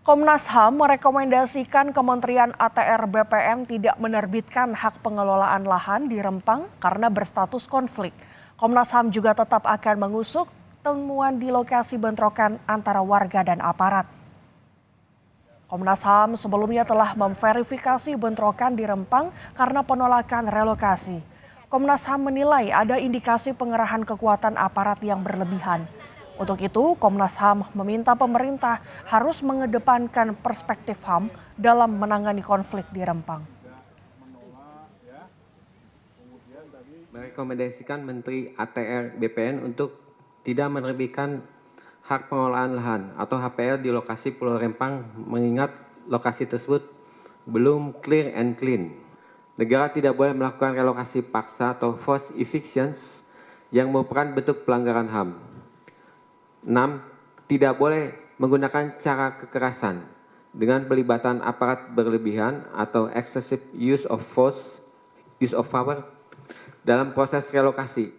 Komnas HAM merekomendasikan Kementerian ATR BPN tidak menerbitkan hak pengelolaan lahan di Rempang karena berstatus konflik. Komnas HAM juga tetap akan mengusut temuan di lokasi bentrokan antara warga dan aparat. Komnas HAM sebelumnya telah memverifikasi bentrokan di Rempang karena penolakan relokasi. Komnas HAM menilai ada indikasi pengerahan kekuatan aparat yang berlebihan. Untuk itu, Komnas HAM meminta pemerintah harus mengedepankan perspektif HAM dalam menangani konflik di Rempang. Merekomendasikan Menteri ATR BPN untuk tidak menerbitkan hak pengelolaan lahan atau HPL di lokasi Pulau Rempang mengingat lokasi tersebut belum clear and clean. Negara tidak boleh melakukan relokasi paksa atau forced evictions yang merupakan bentuk pelanggaran HAM. 6. Tidak boleh menggunakan cara kekerasan dengan pelibatan aparat berlebihan atau excessive use of force, use of power dalam proses relokasi